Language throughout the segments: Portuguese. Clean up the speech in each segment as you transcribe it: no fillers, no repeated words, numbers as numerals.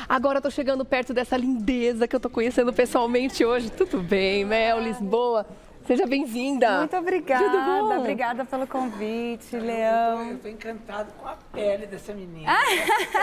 Agora eu tô chegando perto dessa lindeza que eu tô conhecendo pessoalmente hoje. Tudo bem, Mel, Lisboa? Seja bem-vinda. Muito obrigada, Tudo bom? obrigada pelo convite, Leão. Eu tô encantado com a pele dessa menina.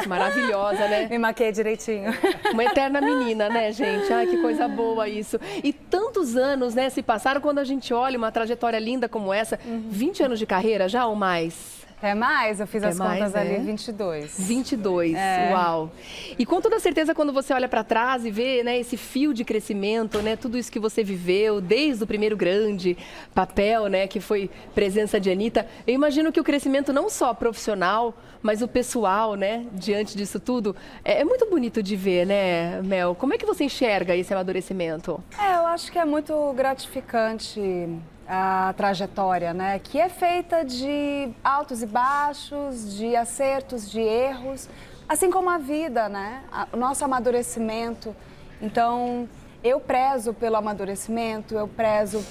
Maravilhosa, né? Me maquiei direitinho. Uma eterna menina, né, gente? Ai, que coisa boa isso. E tantos anos, né, se passaram quando a gente olha uma trajetória linda como essa. 20 anos de carreira já ou mais? É mais, eu fiz as contas ali, 22. 22, uau. E com toda certeza, quando você olha para trás e vê, né, esse fio de crescimento, né, tudo isso que você viveu, desde o primeiro grande papel, né, que foi presença de Anitta, eu imagino que o crescimento não só profissional, mas o pessoal, né, diante disso tudo, é muito bonito de ver, né, Mel? Como é que você enxerga esse amadurecimento? Eu acho que é muito gratificante a trajetória, né? Que é feita de altos e baixos, de acertos, de erros, assim como a vida, né? O nosso amadurecimento. Então, eu prezo pelo amadurecimento, eu prezo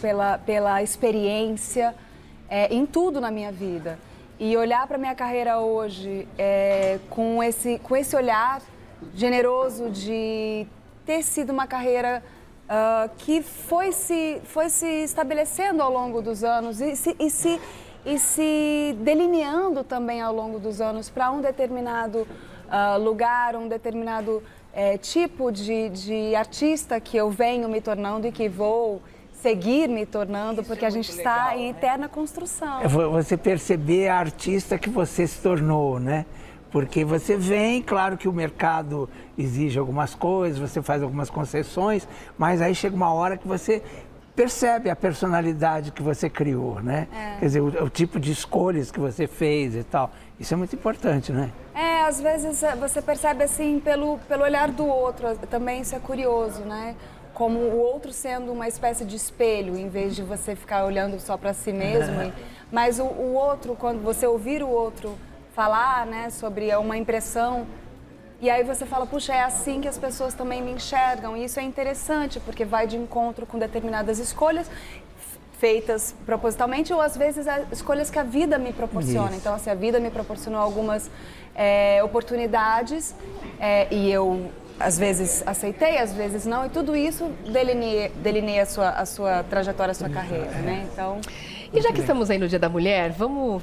pela experiência em tudo na minha vida. E olhar para minha carreira hoje com esse olhar generoso de ter sido uma carreira que foi se estabelecendo ao longo dos anos e se delineando também ao longo dos anos para um determinado lugar, um determinado tipo de artista que eu venho me tornando e que vou seguir me tornando, porque a gente está em eterna construção. Você perceber a artista que você se tornou, né? Porque você vem, claro que o mercado exige algumas coisas, você faz algumas concessões, mas aí chega uma hora que você percebe a personalidade que você criou, né? Quer dizer, o tipo de escolhas que você fez e tal. Isso é muito importante, né? Às vezes você percebe assim pelo olhar do outro, também isso é curioso, né? Como o outro sendo uma espécie de espelho, em vez de você ficar olhando só para si mesmo. Mas o outro, quando você ouvir o outro falar, né, sobre uma impressão, e aí você fala, puxa, é assim que as pessoas também me enxergam, e isso é interessante, porque vai de encontro com determinadas escolhas feitas propositalmente, ou às vezes escolhas que a vida me proporciona. Então, assim, a vida me proporcionou algumas oportunidades, e eu, às vezes, aceitei, às vezes não, e tudo isso delineia a sua trajetória, a sua carreira, né? Então... E já que estamos aí no Dia da Mulher, vamos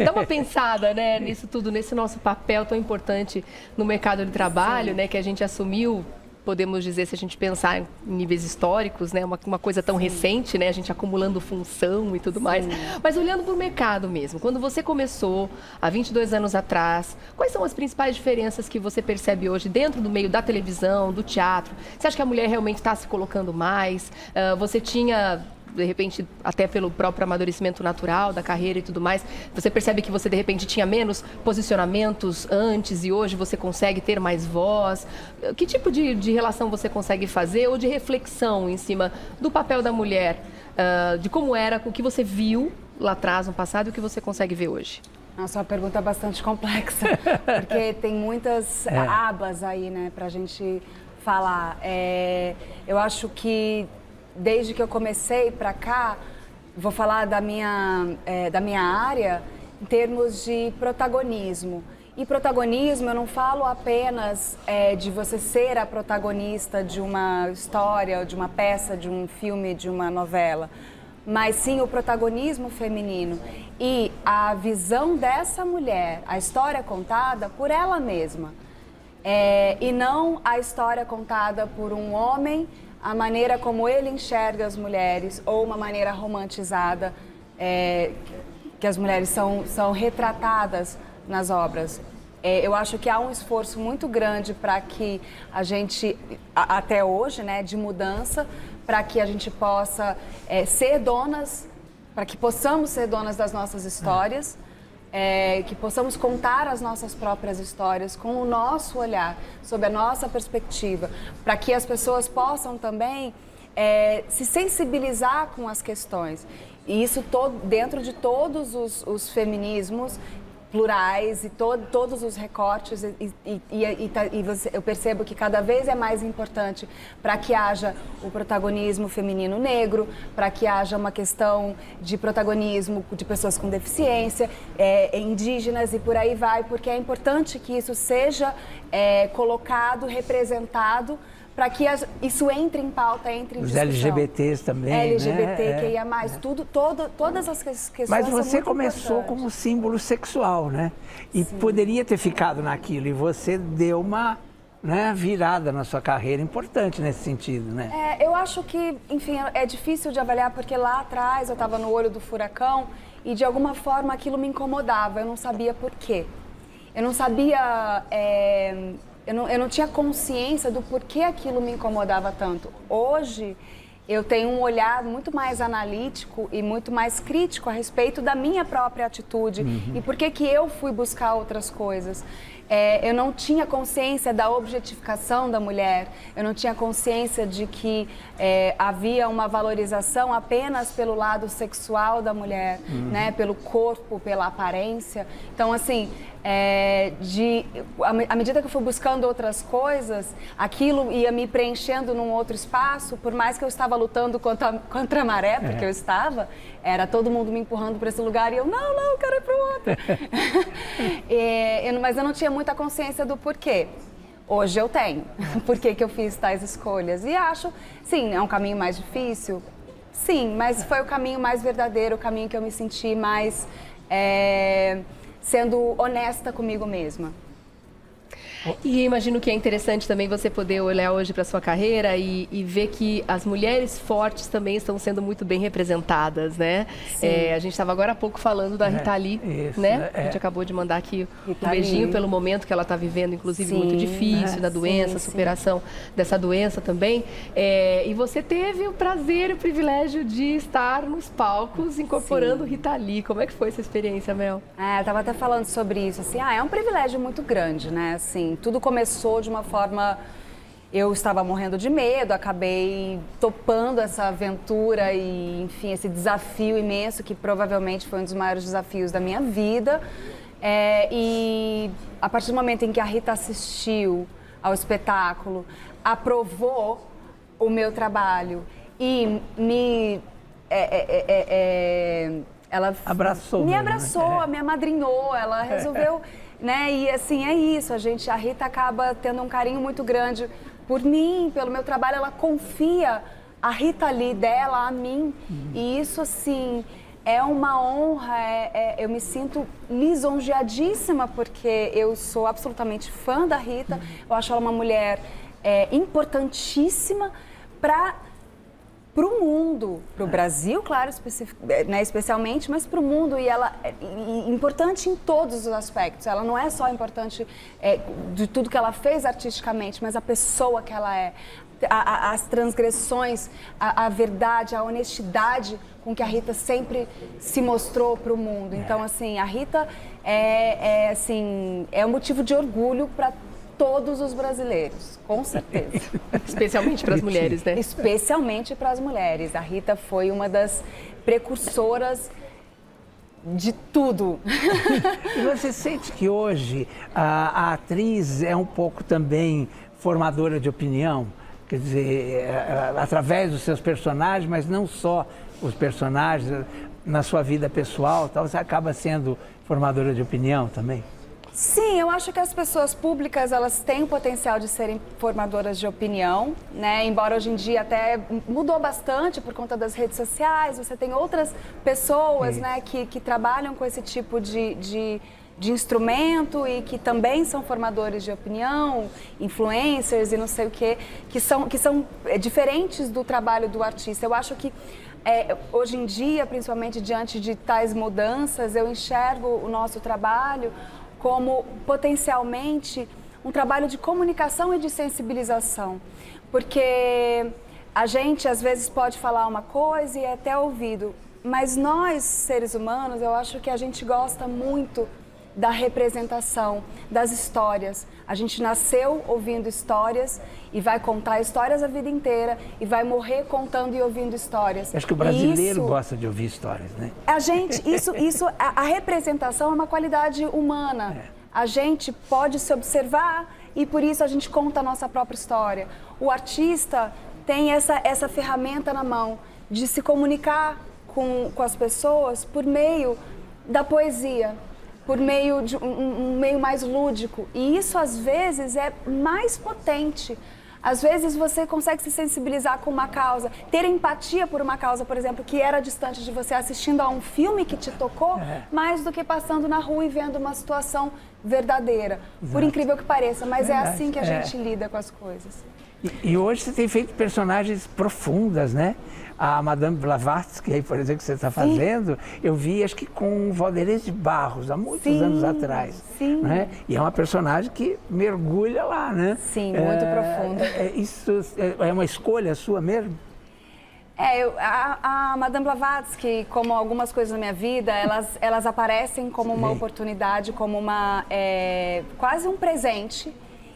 dá uma pensada, né, nisso tudo, nesse nosso papel tão importante no mercado de trabalho, né, que a gente assumiu, podemos dizer, se a gente pensar em níveis históricos, né, uma coisa tão recente, né, a gente acumulando função e tudo mais. Mas olhando para o mercado mesmo, quando você começou há 22 anos atrás, quais são as principais diferenças que você percebe hoje dentro do meio da televisão, do teatro? Você acha que a mulher realmente está se colocando mais? Você tinha... de repente, até pelo próprio amadurecimento natural da carreira e tudo mais, você percebe que você, de repente, tinha menos posicionamentos antes e hoje você consegue ter mais voz? Que tipo de relação você consegue fazer ou de reflexão em cima do papel da mulher, de como era, o que você viu lá atrás, no passado, e o que você consegue ver hoje? Nossa, uma pergunta bastante complexa, porque tem muitas abas aí, né, pra gente falar. Eu acho que desde que eu comecei para cá, vou falar da minha área em termos de protagonismo. E protagonismo, eu não falo apenas de você ser a protagonista de uma história, de uma peça, de um filme, de uma novela, mas sim o protagonismo feminino e a visão dessa mulher, a história contada por ela mesma. E não a história contada por um homem, a maneira como ele enxerga as mulheres ou uma maneira romantizada que as mulheres são retratadas nas obras. Eu acho que há um esforço muito grande para que a gente, até hoje, né, de mudança, para que a gente possa ser donas, para que possamos ser donas das nossas histórias, que possamos contar as nossas próprias histórias com o nosso olhar, sob a nossa perspectiva, para que as pessoas possam também se sensibilizar com as questões. E isso dentro de todos os feminismos plurais e todos os recortes eu percebo que cada vez é mais importante para que haja o protagonismo feminino negro, para que haja uma questão de protagonismo de pessoas com deficiência, indígenas e por aí vai, porque é importante que isso seja colocado, representado, para que isso entre em pauta, entre em discussão. Os LGBTs também, LGBTQIA+, todas as questões. Mas você são muito começou como símbolo sexual, né? E poderia ter ficado naquilo, e você deu uma virada na sua carreira importante nesse sentido, né? Eu acho que, enfim, é difícil de avaliar, porque lá atrás eu estava no olho do furacão e de alguma forma aquilo me incomodava, eu não sabia por quê. Eu não sabia... Eu não tinha consciência do porquê aquilo me incomodava tanto. Hoje, eu tenho um olhar muito mais analítico e muito mais crítico a respeito da minha própria atitude e por que eu fui buscar outras coisas. Eu não tinha consciência da objetificação da mulher, eu não tinha consciência de que havia uma valorização apenas pelo lado sexual da mulher, né? Pelo corpo, pela aparência. Então, assim, à medida que eu fui buscando outras coisas, aquilo ia me preenchendo num outro espaço, por mais que eu estava lutando contra a maré, porque eu estava, era todo mundo me empurrando para esse lugar e eu, não, eu quero ir para o outro. Mas eu não tinha muita consciência do porquê. Hoje eu tenho. Por que eu fiz tais escolhas? E acho, sim, é um caminho mais difícil? Sim, mas foi o caminho mais verdadeiro, o caminho que eu me senti mais sendo honesta comigo mesma. E imagino que é interessante também você poder olhar hoje para a sua carreira e ver que as mulheres fortes também estão sendo muito bem representadas, né? A gente estava agora há pouco falando da Rita Lee, né? A gente acabou de mandar aqui um beijinho pelo momento que ela está vivendo, inclusive muito difícil, da doença, superação dessa doença também. E você teve o prazer e o privilégio de estar nos palcos incorporando Rita Lee. Como é que foi essa experiência, Mel? Eu estava até falando sobre isso, assim, é um privilégio muito grande, né? Assim, tudo começou de uma forma... Eu estava morrendo de medo, acabei topando essa aventura e, enfim, esse desafio imenso que provavelmente foi um dos maiores desafios da minha vida. E a partir do momento em que a Rita assistiu ao espetáculo, aprovou o meu trabalho e ela abraçou, me abraçou, me amadrinhou, ela resolveu... Né? E assim, é isso, a Rita acaba tendo um carinho muito grande por mim, pelo meu trabalho, ela confia a Rita Lee dela a mim, e isso assim, é uma honra, eu me sinto lisonjeadíssima, porque eu sou absolutamente fã da Rita, eu acho ela uma mulher importantíssima para o mundo, para o Brasil, claro, especialmente, mas para o mundo, e ela é importante em todos os aspectos. Ela não é só importante de tudo que ela fez artisticamente, mas a pessoa que ela é, as transgressões, a verdade, a honestidade com que a Rita sempre se mostrou para o mundo. Então, assim, a Rita é um motivo de orgulho para todos os brasileiros, com certeza. Especialmente para as mulheres, né? Especialmente para as mulheres. A Rita foi uma das precursoras de tudo. E você sente que hoje a atriz é um pouco também formadora de opinião? Quer dizer, através dos seus personagens, mas não só os personagens, na sua vida pessoal, tal, você acaba sendo formadora de opinião também? Sim, eu acho que as pessoas públicas, elas têm o potencial de serem formadoras de opinião, né? Embora hoje em dia até mudou bastante por conta das redes sociais, você tem outras pessoas, né, que trabalham com esse tipo de instrumento e que também são formadores de opinião, influencers e não sei o quê, que são diferentes do trabalho do artista. Eu acho que hoje em dia, principalmente diante de tais mudanças, eu enxergo o nosso trabalho como potencialmente um trabalho de comunicação e de sensibilização, porque a gente às vezes pode falar uma coisa e é até ouvido, mas nós, seres humanos, eu acho que a gente gosta muito da representação, das histórias. A gente nasceu ouvindo histórias e vai contar histórias a vida inteira e vai morrer contando e ouvindo histórias. Acho que o brasileiro gosta de ouvir histórias, né? A representação é uma qualidade humana. A gente pode se observar e por isso a gente conta a nossa própria história. O artista tem essa ferramenta na mão de se comunicar com as pessoas por meio da poesia, por meio de um meio mais lúdico. E isso, às vezes, é mais potente. Às vezes, você consegue se sensibilizar com uma causa, ter empatia por uma causa, por exemplo, que era distante de você, assistindo a um filme que te tocou, mais do que passando na rua e vendo uma situação verdadeira. Exato. Por incrível que pareça, mas é assim que a gente lida com as coisas. E hoje você tem feito personagens profundas, né? A Madame Blavatsky, aí, por exemplo, que você está fazendo, eu vi, acho que com o Valderez de Barros, há muitos anos atrás. Sim. Né? E é uma personagem que mergulha lá, né? Sim, muito profunda. Isso é uma escolha sua mesmo? A Madame Blavatsky, como algumas coisas na minha vida, elas aparecem como uma oportunidade, como quase um presente.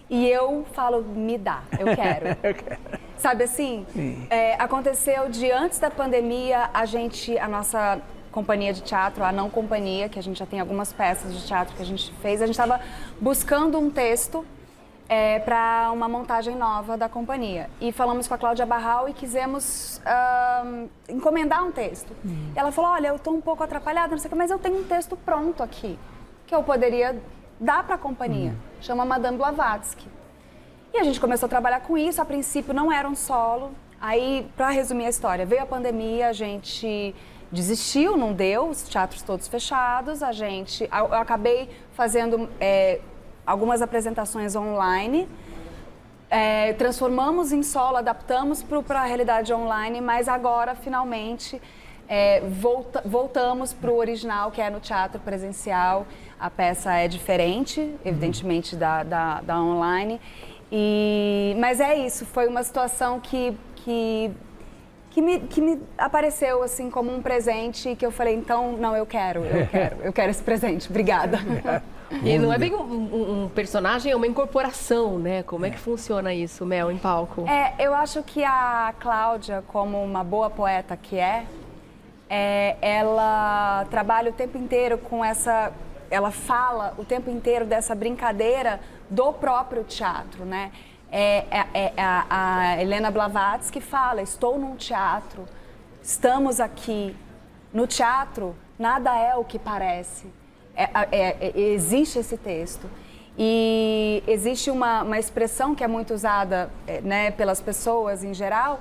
E eu falo, me dá, eu quero. Eu quero. Sabe assim? Aconteceu de antes da pandemia, a nossa companhia de teatro, a Não Companhia, que a gente já tem algumas peças de teatro que a gente fez, a gente estava buscando um texto para uma montagem nova da companhia. E falamos com a Cláudia Barral e quisemos encomendar um texto. Ela falou, olha, eu estou um pouco atrapalhada, não sei o que, mas eu tenho um texto pronto aqui, que eu poderia dar para a companhia. Chama Madame Blavatsky. E a gente começou a trabalhar com isso. A princípio não era um solo. Aí, para resumir a história, veio a pandemia, a gente desistiu, não deu, os teatros todos fechados. Eu acabei fazendo algumas apresentações online. Transformamos em solo, adaptamos para a realidade online, mas agora, finalmente, voltamos para o original, que é no teatro presencial. A peça é diferente, evidentemente, da online. Mas é isso, foi uma situação que me apareceu assim como um presente e que eu falei, então, não, eu quero esse presente, obrigada. E não é bem um personagem, é uma incorporação, né? Como é que funciona isso, Mel, em palco? Eu acho que a Cláudia, como uma boa poeta que ela trabalha o tempo inteiro com ela fala o tempo inteiro dessa brincadeira do próprio teatro, né? A Helena Blavatsky fala, estou num teatro, estamos aqui. No teatro, nada é o que parece. Existe esse texto. E existe uma expressão que é muito usada pelas pessoas em geral,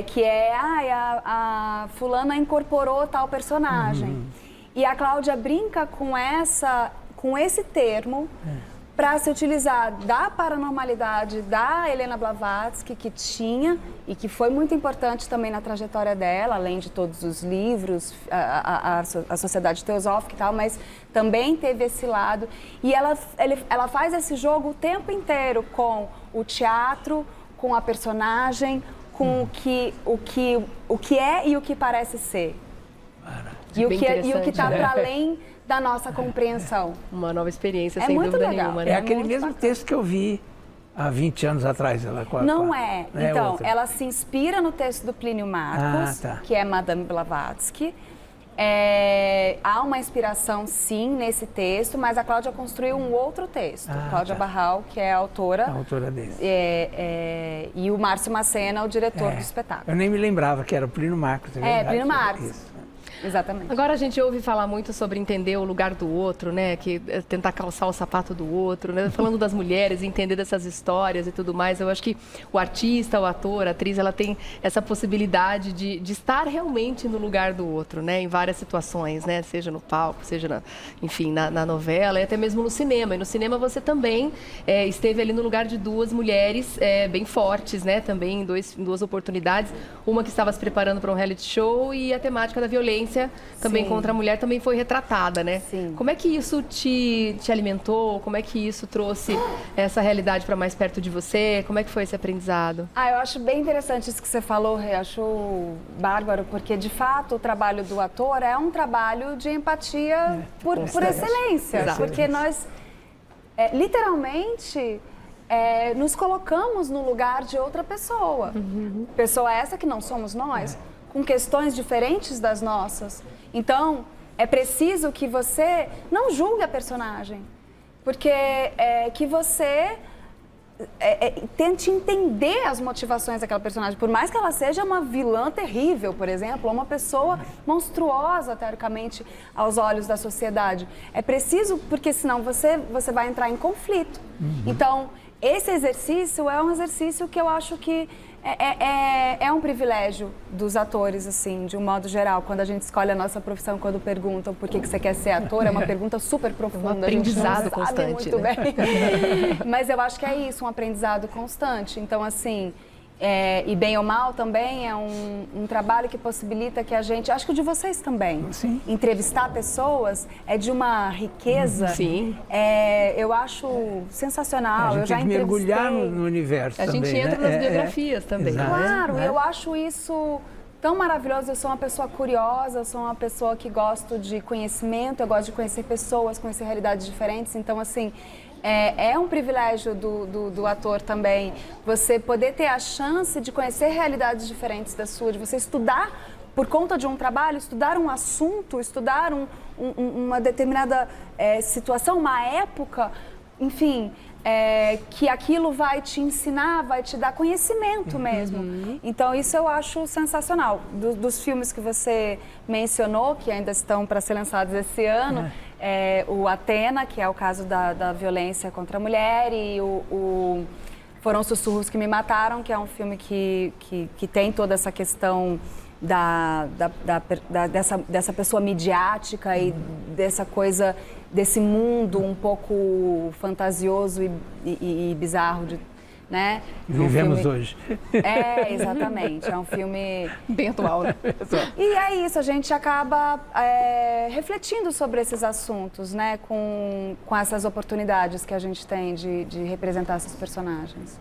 que a fulana incorporou tal personagem. E a Cláudia brinca com esse termo para se utilizar da paranormalidade da Helena Blavatsky, que tinha e que foi muito importante também na trajetória dela, além de todos os livros, a Sociedade Teosófica e tal, mas também teve esse lado. E ela faz esse jogo o tempo inteiro com o teatro, com a personagem, com o que é e o que parece ser. E o que está para além da nossa compreensão. Uma nova experiência, sem dúvida nenhuma. Né? É aquele mesmo texto que eu vi há 20 anos atrás. Não é. Então, ela se inspira no texto do Plínio Marcos, que é Madame Blavatsky. Há uma inspiração, sim, nesse texto, mas a Cláudia construiu um outro texto. Cláudia Barral, que é a autora. A autora desse. E o Márcio Macena, o diretor do espetáculo. Eu nem me lembrava que era o Plínio Marcos. Plínio Marcos. Isso. Exatamente. Agora a gente ouve falar muito sobre entender o lugar do outro, né? Tentar calçar o sapato do outro, né? Falando das mulheres, entender dessas histórias e tudo mais. Eu acho que o artista, o ator, a atriz, ela tem essa possibilidade de estar realmente no lugar do outro, né? Em várias situações, né? Seja no palco, seja, na novela e até mesmo no cinema. E no cinema você também esteve ali no lugar de duas mulheres bem fortes, né? Também em duas oportunidades. Uma que estava se preparando para um reality show e a temática da violência violência também Sim. contra a mulher também foi retratada, né? Sim. Como é que isso te alimentou? Como é que isso trouxe essa realidade para mais perto de você? Como é que foi esse aprendizado? Eu acho bem interessante isso que você falou, Rê. Acho bárbaro, porque de fato o trabalho do ator é um trabalho de empatia por excelência. Exato. Porque nós, literalmente, nos colocamos no lugar de outra pessoa. Pessoa essa que não somos nós, com questões diferentes das nossas. Então, é preciso que você não julgue a personagem, porque que você tente entender as motivações daquela personagem. Por mais que ela seja uma vilã terrível, por exemplo, ou uma pessoa monstruosa, teoricamente, aos olhos da sociedade. É preciso, porque senão você vai entrar em conflito. Então, esse exercício é um exercício que eu acho que é um privilégio dos atores, assim, de um modo geral. Quando a gente escolhe a nossa profissão, quando perguntam por que você quer ser ator, é uma pergunta super profunda. Um aprendizado a gente não sabe constante, muito né? bem. Mas eu acho que é isso, um aprendizado constante. Então, assim, e bem ou mal também é um trabalho que possibilita que a gente, acho que o de vocês também, Sim. entrevistar pessoas é de uma riqueza. Sim. Eu acho sensacional. A gente Eu já tem que mergulhar entrevistei. no universo A também, gente entra né? nas biografias também. Exato. Claro, né? eu acho isso tão maravilhoso. Eu sou uma pessoa curiosa, eu sou uma pessoa que gosto de conhecimento, eu gosto de conhecer pessoas, conhecer realidades diferentes. Então, assim, é um privilégio do ator também você poder ter a chance de conhecer realidades diferentes da sua, de você estudar por conta de um trabalho, estudar um assunto, estudar uma determinada situação, uma época, enfim, que aquilo vai te ensinar, vai te dar conhecimento mesmo. Então, isso eu acho sensacional. Dos filmes que você mencionou, que ainda estão para ser lançados esse ano, o Athena, que é o caso da violência contra a mulher, e Foram Sussurros que Me Mataram, que é um filme que tem toda essa questão dessa pessoa midiática e dessa coisa, desse mundo um pouco fantasioso e bizarro, né? Vivemos hoje. Exatamente. É um filme Bem atual, né? E é isso, a gente acaba refletindo sobre esses assuntos, né? Com essas oportunidades que a gente tem de representar esses personagens.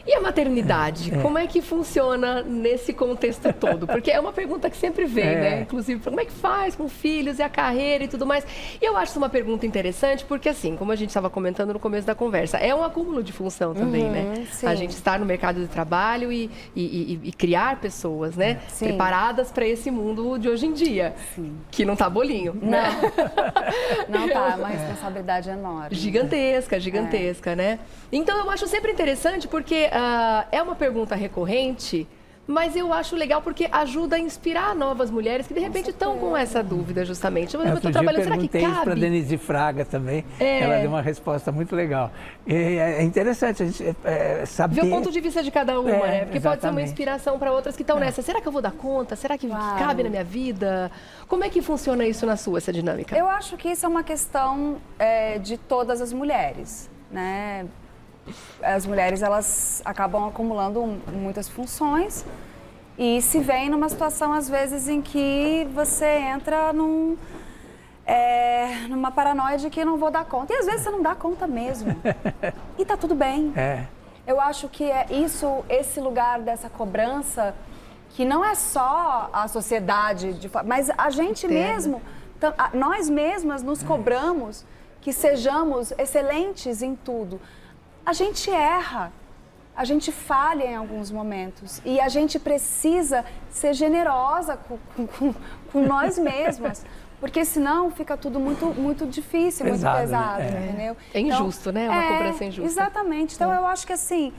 E a maternidade, como é que funciona nesse contexto todo? Porque é uma pergunta que sempre vem, né? Inclusive, como é que faz com filhos e a carreira e tudo mais? E eu acho isso uma pergunta interessante porque, assim, como a gente estava comentando no começo da conversa, é um acúmulo de função também, né? Sim. A gente estar no mercado de trabalho e criar pessoas, né? Sim. Preparadas para esse mundo de hoje em dia, que não tá bolinho. Não, não tá, é uma responsabilidade enorme. Gigantesca, né? Então, eu acho sempre interessante porque é uma pergunta recorrente, mas eu acho legal porque ajuda a inspirar novas mulheres que de repente estão com essa dúvida justamente. Eu estou trabalhando, será que perguntei isso para cabe? Denise Fraga também, ela deu uma resposta muito legal. É interessante a gente saber... Ver o ponto de vista de cada uma, né? Porque pode ser uma exatamente. inspiração para outras que estão nessa. Será que eu vou dar conta? Será que Claro. cabe na minha vida? Como é que funciona isso na sua, essa dinâmica? Eu acho que isso é uma questão de todas as mulheres, né? As mulheres, elas acabam acumulando muitas funções e se vem numa situação, às vezes, em que você entra numa paranoia de que não vou dar conta. E às vezes você não dá conta mesmo. E tá tudo bem. Eu acho que é esse lugar dessa cobrança, que não é só a sociedade, mas a gente mesmo, nós mesmas nos cobramos que sejamos excelentes em tudo. A gente erra, a gente falha em alguns momentos e a gente precisa ser generosa com nós mesmas, porque senão fica tudo muito difícil, muito pesado, né? entendeu? É injusto, né? Uma cobrança injusta. Exatamente. Então, eu acho que assim,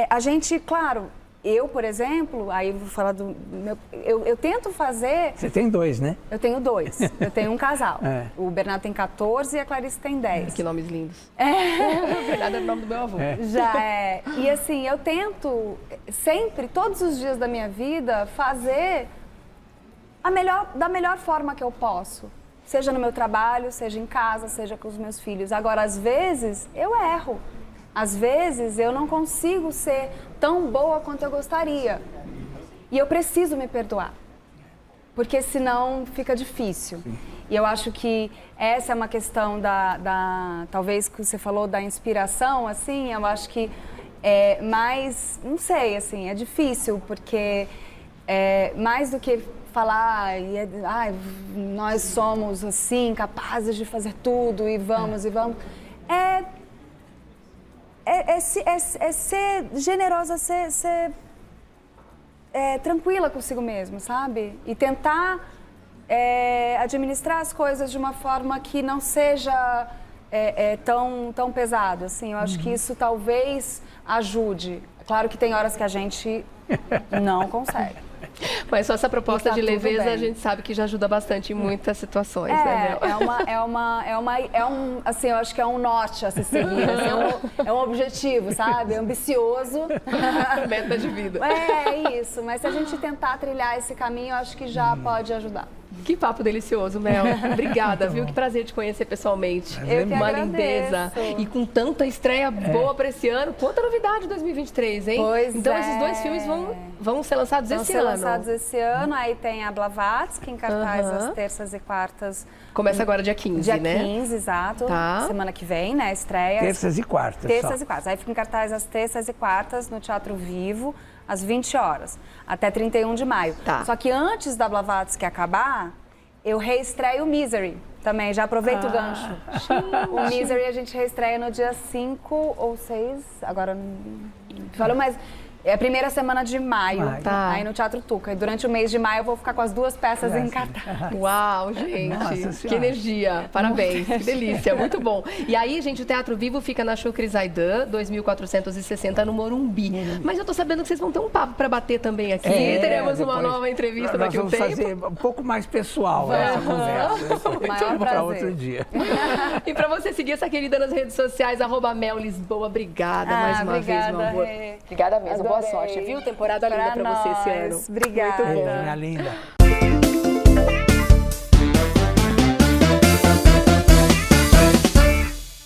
a gente, claro, eu, por exemplo, aí vou falar do meu... Eu tento fazer... Você tem 2, né? Eu tenho 2. Eu tenho um casal. O Bernardo tem 14 e a Clarice tem 10. Que nomes lindos. O Bernardo é o nome do meu avô. Já é. E assim, eu tento sempre, todos os dias da minha vida, fazer da melhor forma que eu posso. Seja no meu trabalho, seja em casa, seja com os meus filhos. Agora, às vezes, eu erro. Às vezes, eu não consigo ser tão boa quanto eu gostaria. E eu preciso me perdoar. porque senão fica difícil. Sim. E eu acho que essa é uma questão talvez que você falou da inspiração, assim, eu acho que é mais, não sei, assim, é difícil, porque mais do que falar, nós somos assim, capazes de fazer tudo e vamos, é ser generosa, ser tranquila consigo mesmo, sabe? E tentar administrar as coisas de uma forma que não seja tão pesado, assim. Eu acho que isso talvez ajude. Claro que tem horas que a gente não consegue. Mas só essa proposta tá de leveza bem. a gente sabe que já ajuda bastante em muitas situações, né, Mel? Assim, eu acho que é um norte a se seguir, assim, é um objetivo, sabe? É ambicioso. Meta de vida. É isso, mas se a gente tentar trilhar esse caminho, eu acho que já pode ajudar. Que papo delicioso, Mel. Obrigada, viu? Que prazer te conhecer pessoalmente. Eu que uma agradeço. Lindeza. E com tanta estreia boa para esse ano. Quanta novidade em 2023, hein? Pois então, esses dois filmes vão ser lançados esse ano. Vão ser lançados esse ano. Aí tem a Blavatsky em cartaz às terças e quartas. Começa agora dia 15, dia né? Dia 15, exato. Tá. Semana que vem, né? Estreia. Terças e quartas. Terças e quartas. Aí fica em cartaz às terças e quartas no Teatro Vivo, às 20 horas, até 31 de maio. Tá. Só que antes da Blavatsky acabar, eu reestreio o Misery também, já aproveito o gancho. O Misery a gente reestreia no dia 5 ou 6, agora não falo, mas é a primeira semana de maio, Tá. aí no Teatro Tuca. E durante o mês de maio eu vou ficar com as duas peças em cartaz. Uau, gente, que energia, parabéns, que delícia, muito bom. E aí, gente, o Teatro Vivo fica na Chucre Zaidan, 2460 no Morumbi. Mas eu tô sabendo que vocês vão ter um papo para bater também aqui. Teremos uma nova entrevista daqui a um tempo. Nós vamos fazer um pouco mais pessoal essa conversa. Maior para outro dia. E para você seguir essa querida nas redes sociais, @Mel Lisboa. Obrigada mais uma vez, meu amor. Obrigada mesmo. Boa sorte, viu? Temporada linda pra você esse ano. Obrigada. Muito bom. Minha linda.